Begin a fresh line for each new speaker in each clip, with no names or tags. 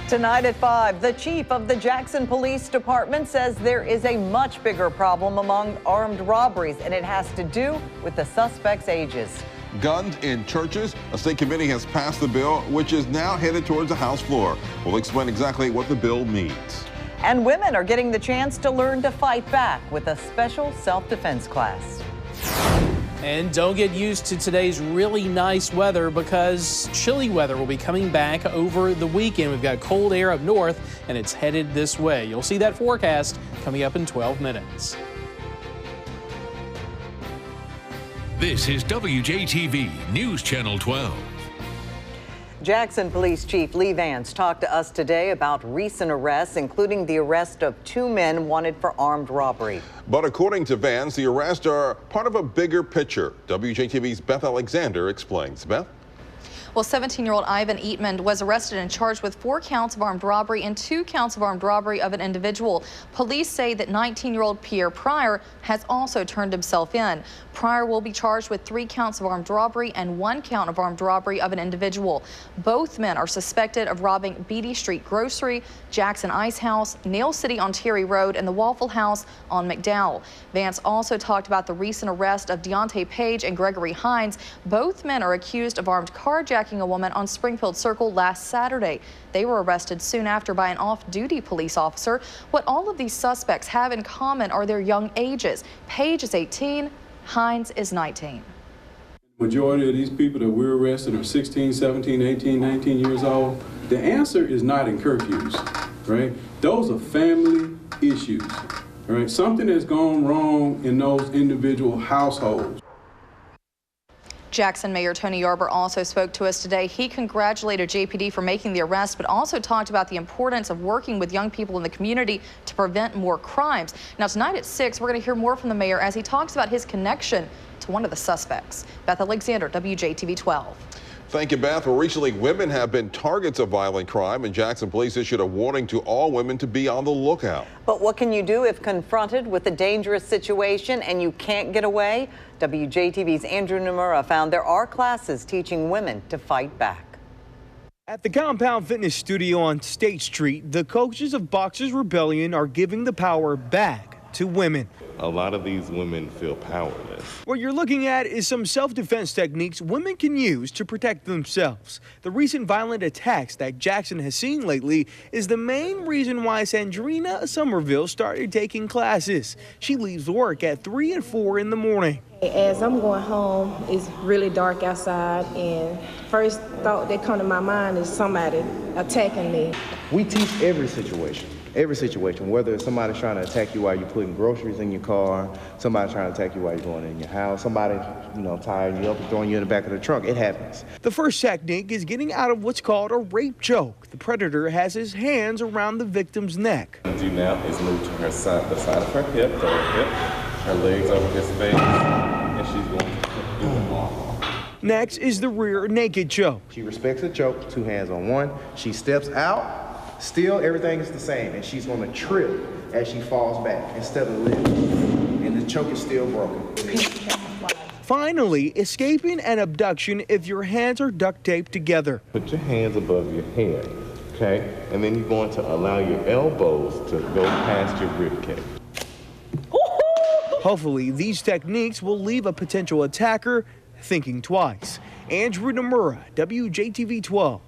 Tonight at 5, the chief of the Jackson Police Department says there is a much bigger problem among armed robberies, and it has to do with the suspects' ages.
Guns in churches. A state committee has passed the bill, which is now headed towards the House floor. We'll explain exactly what the bill means.
And women are getting the chance to learn to fight back with a special self-defense class.
And don't get used to today's really nice weather, because chilly weather will be coming back over the weekend. We've got cold air up north, and it's headed this way. You'll see that forecast coming up in 12 minutes.
This is WJTV News Channel 12.
Jackson Police Chief Lee Vance talked to us today about recent arrests, including the arrest of 2 men wanted for armed robbery.
But according to Vance, the arrests are part of a bigger picture. WJTV's Beth Alexander explains. Beth?
Well, 17-year-old Ivan Eatman was arrested and charged with 4 counts of armed robbery and 2 counts of armed robbery of an individual. Police say that 19-year-old Pierre Pryor has also turned himself in. Pryor will be charged with 3 counts of armed robbery and 1 count of armed robbery of an individual. Both men are suspected of robbing Beatty Street Grocery, Jackson Ice House, Nail City on Terry Road, and the Waffle House on McDowell. Vance also talked about the recent arrest of Deontay Page and Gregory Hines. Both men are accused of armed carjacking a woman on Springfield Circle last Saturday. They were arrested soon after by an off-duty police officer. What all of these suspects have in common are their young ages. Page is 18, Hines is 19.
Majority of these people that we're arresting are 16, 17, 18, 19 years old. The answer is not in curfews, right? Those are family issues, right? Something has gone wrong in those individual households.
Jackson Mayor Tony Yarber also spoke to us today. He congratulated JPD for making the arrest, but also talked about the importance of working with young people in the community to prevent more crimes. Now, tonight at 6, we're going to hear more from the mayor as he talks about his connection to one of the suspects. Beth Alexander, WJTV 12.
Thank you, Beth. Well, recently, women have been targets of violent crime, and Jackson Police issued a warning to all women to be on the lookout.
But what can you do if confronted with a dangerous situation and you can't get away? WJTV's Andrew Nomura found there are classes teaching women to fight back.
At the Compound Fitness Studio on State Street, the coaches of Boxers Rebellion are giving the power back to women.
A lot of these women feel powerless.
What you're looking at is some self-defense techniques women can use to protect themselves. The recent violent attacks that Jackson has seen lately is the main reason why Sandrina Somerville started taking classes. She leaves work at 3 and 4 in the morning.
As I'm going home, it's really dark outside, and first thought that come to my mind is somebody attacking me.
We teach every situation, whether it's somebody trying to attack you while you're putting groceries in your car, somebody trying to attack you while you're going in your house, somebody, tying you up and throwing you in the back of the trunk. It happens.
The first technique is getting out of what's called a rape choke. The predator has his hands around the victim's neck.
What I do now is move to her side, the side of her hip, her legs over his face, and she's going to do it all.
Next is the rear naked choke.
She respects the choke, 2 hands on 1. She steps out. Still, everything is the same, and she's going to trip as she falls back instead of lift. And the choke is still broken.
Finally, escaping an abduction if your hands are duct taped together.
Put your hands above your head, okay? And then you're going to allow your elbows to go past your rib cage.
Hopefully, these techniques will leave a potential attacker thinking twice. Andrew Nomura, WJTV 12.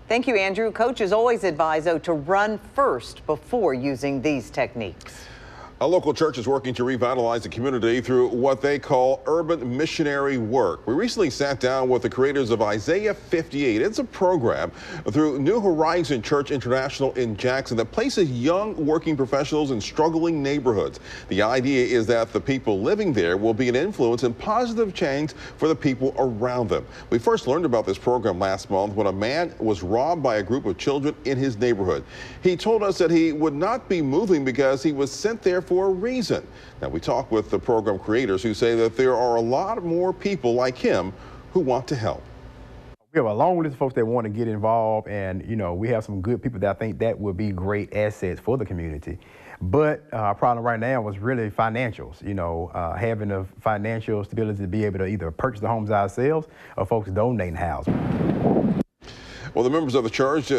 Thank you, Andrew. Coaches always advise, though, to run first before using these techniques.
A local church is working to revitalize the community through what they call urban missionary work. We recently sat down with the creators of Isaiah 58. It's a program through New Horizon Church International in Jackson that places young working professionals in struggling neighborhoods. The idea is that the people living there will be an influence and positive change for the people around them. We first learned about this program last month when a man was robbed by a group of children in his neighborhood. He told us that he would not be moving because he was sent there for a reason. Now, we talked with the program creators who say that there are a lot more people like him who want to help.
We have a long list of folks that want to get involved, and we have some good people that I think that would be great assets for the community. But our problem right now was really financials, having the financial stability to be able to either purchase the homes ourselves or folks donating houses.
Well, the members of the church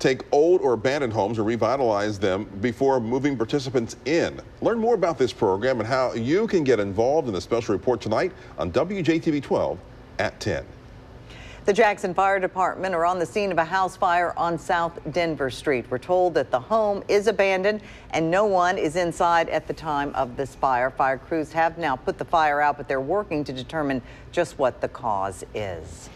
take old or abandoned homes and revitalize them before moving participants in. Learn more about this program and how you can get involved in the special report tonight on WJTV 12 at 10.
The Jackson Fire Department are on the scene of a house fire on South Denver Street. We're told that the home is abandoned and no one is inside at the time of this fire. Fire crews have now put the fire out, but they're working to determine just what the cause is.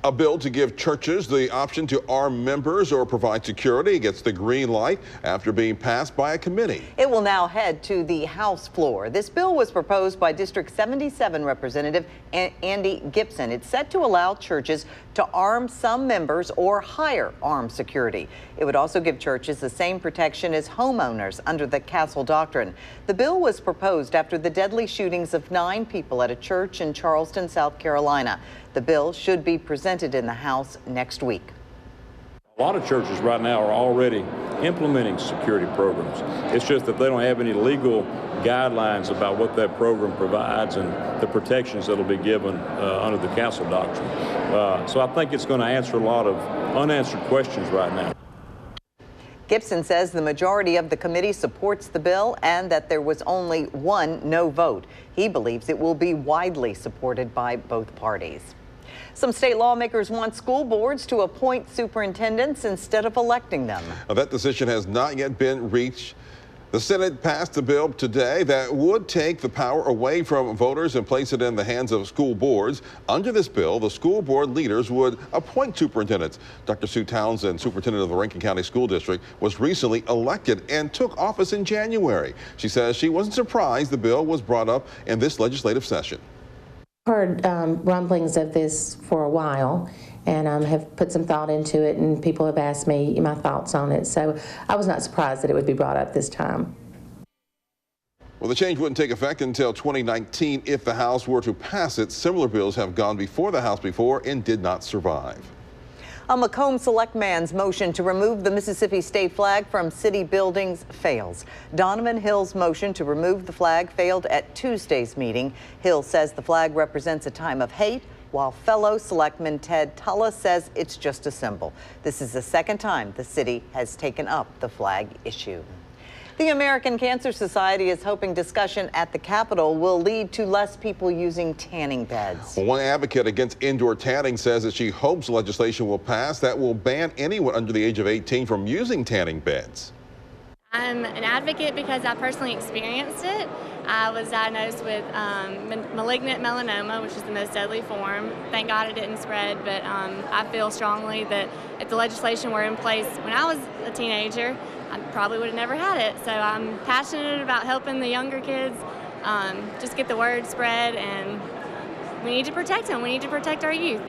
A bill to give churches the option to arm members or provide security gets the green light after being passed by a committee.
It will now head to the House floor. This bill was proposed by District 77 Representative Andy Gibson. It's set to allow churches to arm some members or hire armed security. It would also give churches the same protection as homeowners under the Castle Doctrine. The bill was proposed after the deadly shootings of 9 people at a church in Charleston, South Carolina. The bill should be presented in the House next week.
A lot of churches right now are already implementing security programs. It's just that they don't have any legal guidelines about what that program provides and the protections that will be given under the Castle Doctrine. So I think it's going to answer a lot of unanswered questions right now.
Gibson says the majority of the committee supports the bill and that there was only one no vote. He believes it will be widely supported by both parties. Some state lawmakers want school boards to appoint superintendents instead of electing them.
Now, that decision has not yet been reached. The Senate passed a bill today that would take the power away from voters and place it in the hands of school boards. Under this bill, the school board leaders would appoint superintendents. Dr. Sue Townsend, superintendent of the Rankin County School District, was recently elected and took office in January. She says she wasn't surprised the bill was brought up in this legislative session.
Heard rumblings of this for a while and have put some thought into it, and people have asked me my thoughts on it, so I was not surprised that it would be brought up this time.
Well, the change wouldn't take effect until 2019 if the House were to pass it. Similar bills have gone before the House before and did not survive.
A Macomb Select Man's motion to remove the Mississippi state flag from city buildings fails. Donovan Hill's motion to remove the flag failed at Tuesday's meeting. Hill says the flag represents a time of hate, while fellow Selectman Ted Tullis says it's just a symbol. This is the second time the city has taken up the flag issue. The American Cancer Society is hoping discussion at the Capitol will lead to less people using tanning beds.
Well, one advocate against indoor tanning says that she hopes legislation will pass that will ban anyone under the age of 18 from using tanning beds.
I'm an advocate because I personally experienced it. I was diagnosed with malignant melanoma, which is the most deadly form. Thank God it didn't spread, but I feel strongly that if the legislation were in place when I was a teenager, I probably would have never had it. So I'm passionate about helping the younger kids just get the word spread, and we need to protect them. We need to protect our youth.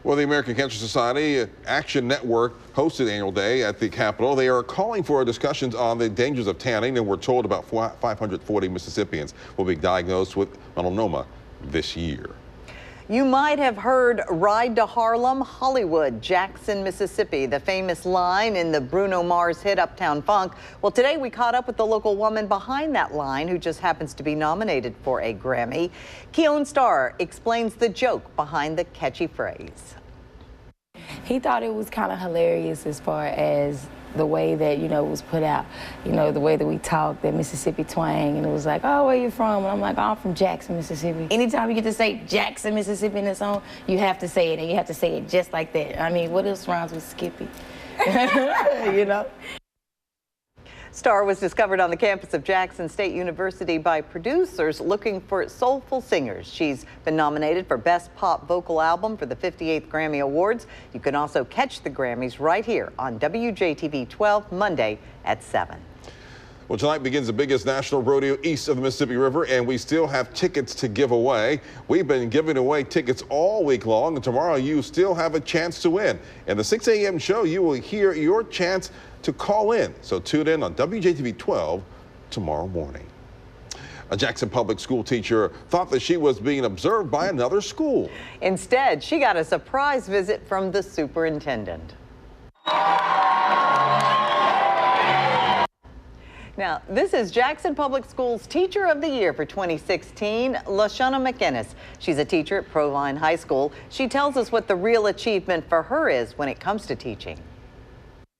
Well, the American Cancer Society Action Network hosted annual day at the Capitol. They are calling for discussions on the dangers of tanning, and we're told about 540 Mississippians will be diagnosed with melanoma this year.
You might have heard Ride to Harlem, Hollywood, Jackson, Mississippi, the famous line in the Bruno Mars hit Uptown Funk. Well, today we caught up with the local woman behind that line who just happens to be nominated for a Grammy. Keon Starr explains the joke behind the catchy phrase.
He thought it was kind of hilarious as far as the way that, it was put out, the way that we talked, that Mississippi twang, and it was like, oh, where you from? And I'm like, oh, I'm from Jackson, Mississippi. Anytime you get to say Jackson, Mississippi in a song, you have to say it, and you have to say it just like that. I mean, what else rhymes with Skippy?
Starr was discovered on the campus of Jackson State University by producers looking for soulful singers. She's been nominated for Best Pop Vocal Album for the 58th Grammy Awards. You can also catch the Grammys right here on WJTV 12 Monday at 7.
Well, tonight begins the biggest national rodeo east of the Mississippi River, and we still have tickets to give away. We've been giving away tickets all week long, and tomorrow you still have a chance to win. In the 6 a.m. show, you will hear your chance to call in. So tune in on WJTV 12 tomorrow morning. A Jackson public school teacher thought that she was being observed by another school.
Instead, she got a surprise visit from the superintendent. Now, this is Jackson Public Schools Teacher of the Year for 2016, LaShawna McInnes. She's a teacher at Provine High School. She tells us what the real achievement for her is when it comes to teaching.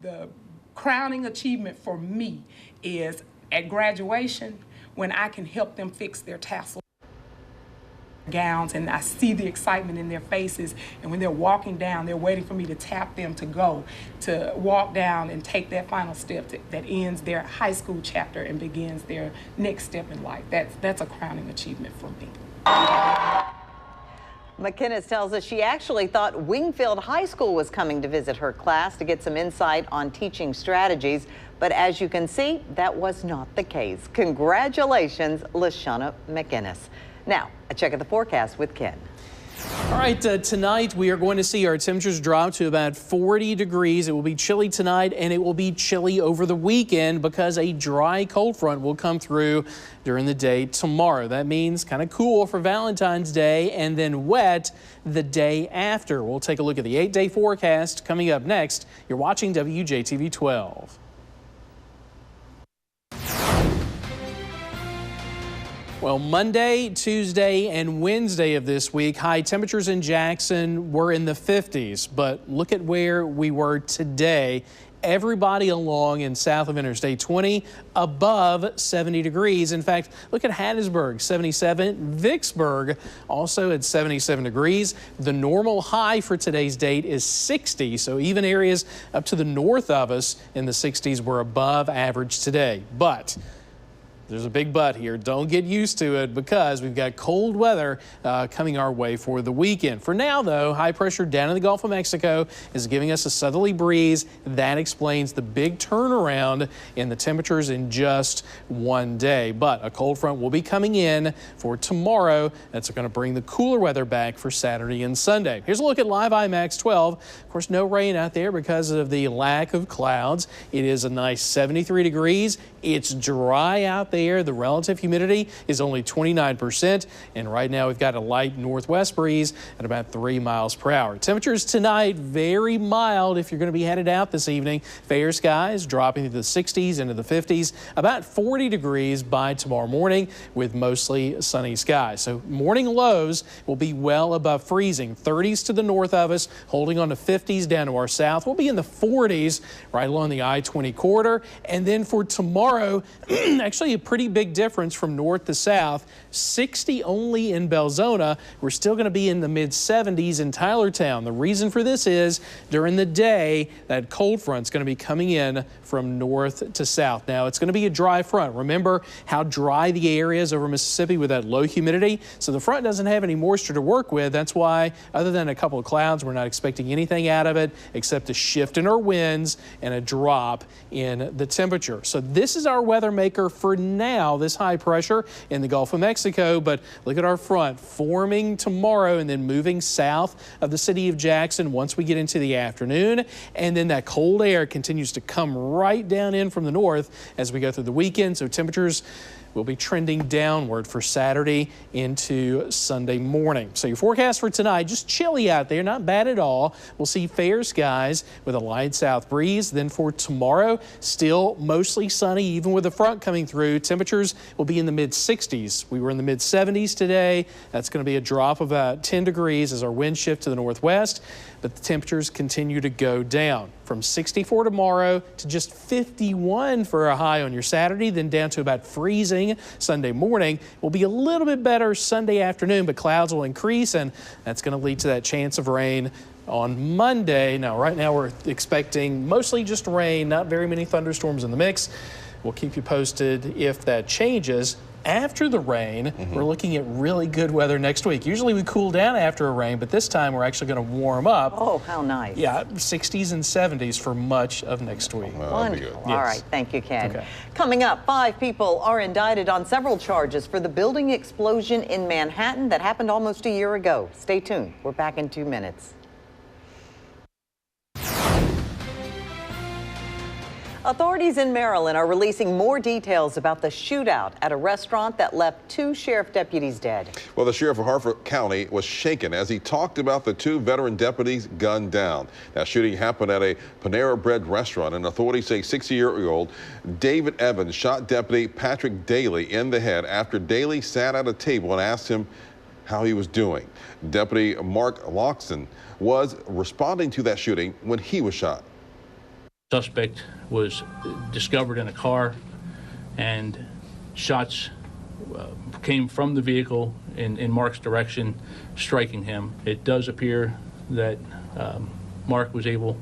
The crowning achievement for me is at graduation when I can help them fix their tassel gowns and I see the excitement in their faces, and when they're walking down, they're waiting for me to tap them to walk down and take that final step that ends their high school chapter and begins their next step in life. That's a crowning achievement for me.
McInnes tells us she actually thought Wingfield High School was coming to visit her class to get some insight on teaching strategies, but as you can see, that was not the case. Congratulations, LaShawna McInnes. Now, a check of the forecast with Ken.
All right, tonight we are going to see our temperatures drop to about 40 degrees. It will be chilly tonight, and it will be chilly over the weekend because a dry cold front will come through during the day tomorrow. That means kind of cool for Valentine's Day and then wet the day after. We'll take a look at the 8-day forecast coming up next. You're watching WJTV 12. Well, Monday, Tuesday, and Wednesday of this week, high temperatures in Jackson were in the 50s. But look at where we were today. Everybody along in south of Interstate 20 above 70 degrees. In fact, look at Hattiesburg, 77. Vicksburg also at 77 degrees. The normal high for today's date is 60. So even areas up to the north of us in the 60s were above average today. But there's a big but here. Don't get used to it because we've got cold weather coming our way for the weekend. For now, though, high pressure down in the Gulf of Mexico is giving us a southerly breeze. That explains the big turnaround in the temperatures in just one day. But a cold front will be coming in for tomorrow. That's going to bring the cooler weather back for Saturday and Sunday. Here's a look at Live IMAX 12. Of course, no rain out there because of the lack of clouds. It is a nice 73 degrees. It's dry out there. The relative humidity is only 29%. And right now we've got a light northwest breeze at about 3 miles per hour. Temperatures tonight, very mild if you're going to be headed out this evening. Fair skies dropping to the 60s into the 50s. About 40 degrees by tomorrow morning with mostly sunny skies. So morning lows will be well above freezing. 30s to the north of us, holding on to 50s down to our south. We'll be in the 40s right along the I-20 corridor. And then for tomorrow, actually a pretty big difference from north to south. 60 only in Belzona. We're still going to be in the mid-70s in Tylertown. The reason for this is during the day, that cold front's going to be coming in from north to south. Now, it's going to be a dry front. Remember how dry the area is over Mississippi with that low humidity? So the front doesn't have any moisture to work with. That's why, other than a couple of clouds, we're not expecting anything out of it except a shift in our winds and a drop in the temperature. So this is our weather maker for now, this high pressure in the Gulf of Mexico. But look at our front forming tomorrow and then moving south of the city of Jackson once we get into the afternoon. And then that cold air continues to come right down in from the north as we go through the weekend. So temperatures will be trending downward for Saturday into Sunday morning. So your forecast for tonight, just chilly out there, not bad at all. We'll see fair skies with a light south breeze. Then for tomorrow, still mostly sunny, even with the front coming through. Temperatures will be in the mid-60s. We were in the mid-70s today. That's going to be a drop of about 10 degrees as our wind shift to the northwest. But the temperatures continue to go down from 64 tomorrow to just 51 for a high on your Saturday, then down to about freezing Sunday morning. Will be a little bit better Sunday afternoon, but clouds will increase, and that's going to lead to that chance of rain on Monday. Now, right now we're expecting mostly just rain, not very many thunderstorms in the mix. We'll keep you posted if that changes. After the rain, we're looking at really good weather next week. Usually we cool down after a rain, but this time we're actually going to warm up.
Oh, how nice.
Yeah, 60s and 70s for much of next week.
Wonderful.
Yes.
All right, thank you, Ken.
Okay.
Coming up, 5 people are indicted on several charges for the building explosion in Manhattan that happened almost a year ago. Stay tuned. We're back in 2 minutes. Authorities in Maryland are releasing more details about the shootout at a restaurant that left 2 sheriff deputies dead.
Well, the sheriff of Harford County was shaken as he talked about the 2 veteran deputies gunned down. That shooting happened at a Panera Bread restaurant, and authorities say 60-year-old David Evans shot Deputy Patrick Daly in the head after Daly sat at a table and asked him how he was doing. Deputy Mark Loxton was responding to that shooting when he was shot.
Suspect was discovered in a car, and shots came from the vehicle in Mark's direction, striking him. It does appear that Mark was able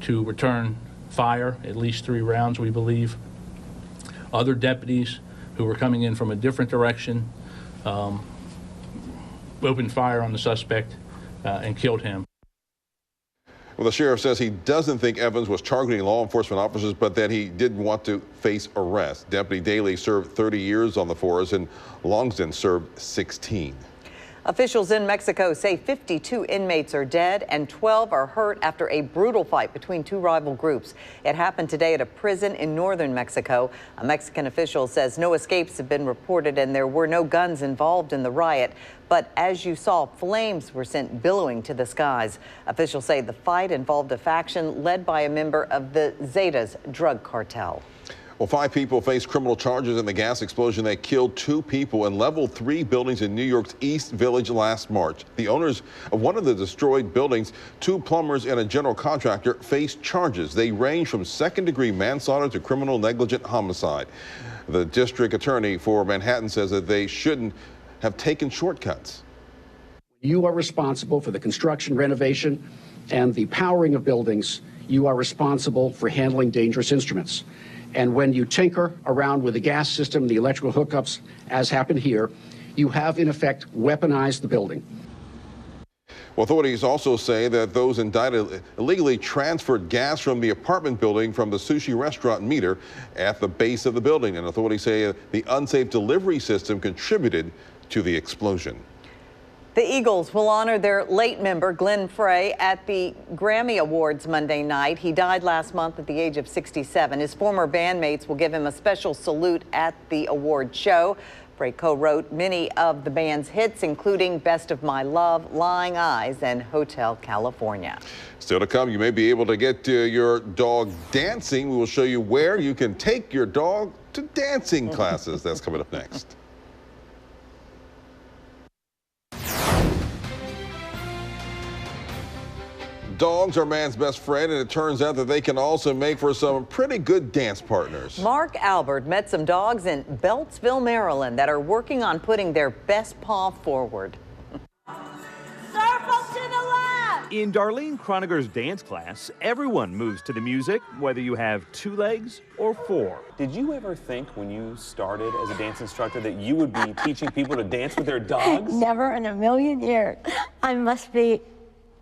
to return fire, at least 3 rounds, we believe. Other deputies who were coming in from a different direction opened fire on the suspect and killed him.
Well, the sheriff says he doesn't think Evans was targeting law enforcement officers, but that he didn't want to face arrest. Deputy Daly served 30 years on the force, and Longsden served 16.
Officials in Mexico say 52 inmates are dead and 12 are hurt after a brutal fight between 2 rival groups. It happened today at a prison in northern Mexico. A Mexican official says no escapes have been reported and there were no guns involved in the riot. But as you saw, flames were sent billowing to the skies. Officials say the fight involved a faction led by a member of the Zetas drug cartel.
Well, 5 people face criminal charges in the gas explosion that killed 2 people in level 3 buildings in New York's East Village last March. The owners of one of the destroyed buildings, 2 plumbers and a general contractor, face charges. They range from second-degree manslaughter to criminal negligent homicide. The district attorney for Manhattan says that they shouldn't have taken shortcuts.
You are responsible for the construction, renovation, and the powering of buildings. You are responsible for handling dangerous instruments. And when you tinker around with the gas system, the electrical hookups, as happened here, you have, in effect, weaponized the building.
Well, authorities also say that those indicted illegally transferred gas from the apartment building from the sushi restaurant meter at the base of the building. And authorities say the unsafe delivery system contributed to the explosion.
The Eagles will honor their late member, Glenn Frey, at the Grammy Awards Monday night. He died last month at the age of 67. His former bandmates will give him a special salute at the award show. Frey co-wrote many of the band's hits, including Best of My Love, Lying Eyes, and Hotel California.
Still to come, you may be able to get your dog dancing. We will show you where you can take your dog to dancing classes. That's coming up next. Dogs are man's best friend, and it turns out that they can also make for some pretty good dance partners.
Mark Albert met some dogs in Beltsville, Maryland that are working on putting their best paw forward.
Circle to the left! In Darlene Croniger's dance class, everyone moves to the music, whether you have 2 legs or 4.
Did you ever think when you started as a dance instructor that you would be teaching people to dance with their dogs?
Never in a million years. I must be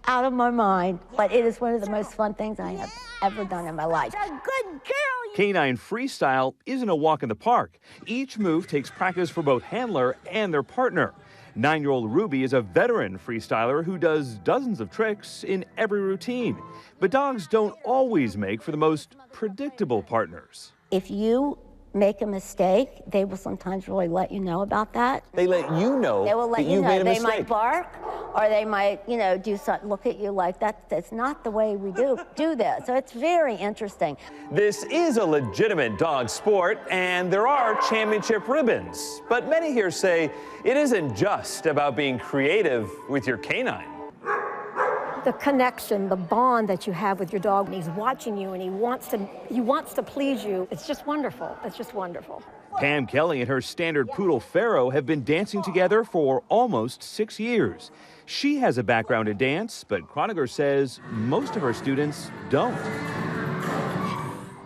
out of my mind, but it is one of the most fun things I have ever done in my life. A good girl.
Canine freestyle isn't a walk in the park. Each move takes practice for both handler and their partner. 9-year-old Ruby is a veteran freestyler who does dozens of tricks in every routine. But dogs don't always make for the most predictable partners.
If you make a mistake, they will sometimes really let you know about that.
They let you know
they will let
that
you
you've
know.
made a
They
mistake.
might bark, or they might, do something, look at you like that. That's not the way we do this. So it's very interesting.
This is a legitimate dog sport, and there are championship ribbons. But many here say it isn't just about being creative with your canine.
The connection, the bond that you have with your dog, and he's watching you and he wants to please you. It's just wonderful. It's just wonderful.
Pam Kelly and her standard poodle Pharaoh have been dancing together for almost 6 years. She has a background in dance, but Croniger says most of her students don't.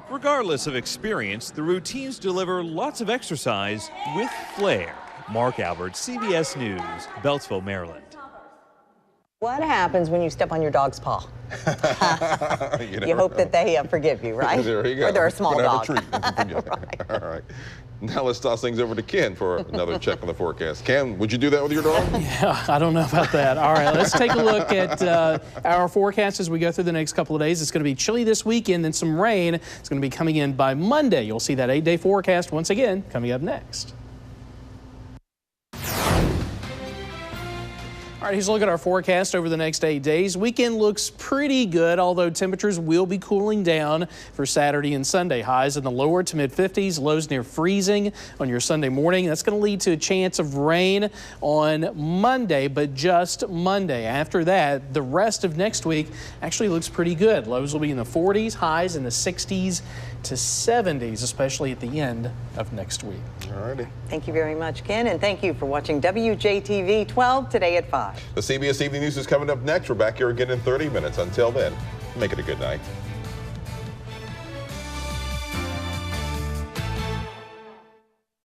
Regardless of experience, the routines deliver lots of exercise with flair. Mark Albert, CBS News, Beltsville, Maryland.
What happens when you step on your dog's paw? You hope that they forgive you, right?
There you go.
Or they're a small dog.
Right. All right. Now let's toss things over to Ken for another check on the forecast. Ken, would you do that with your dog?
Yeah, I don't know about that. All right, let's take a look at our forecast as we go through the next couple of days. It's going to be chilly this weekend, then some rain. It's going to be coming in by Monday. You'll see that 8-day forecast once again coming up next. All right, here's a look at our forecast over the next 8 days. Weekend looks pretty good, although temperatures will be cooling down for Saturday and Sunday. Highs in the lower to mid-50s, lows near freezing on your Sunday morning. That's going to lead to a chance of rain on Monday, but just Monday. After that, the rest of next week actually looks pretty good. Lows will be in the 40s, highs in the 60s to 70s, especially at the end of next week.
All righty.
Thank you very much, Ken, and thank you for watching WJTV 12 today at 5.
The CBS Evening News is coming up next. We're back here again in 30 minutes. Until then, make it a good night.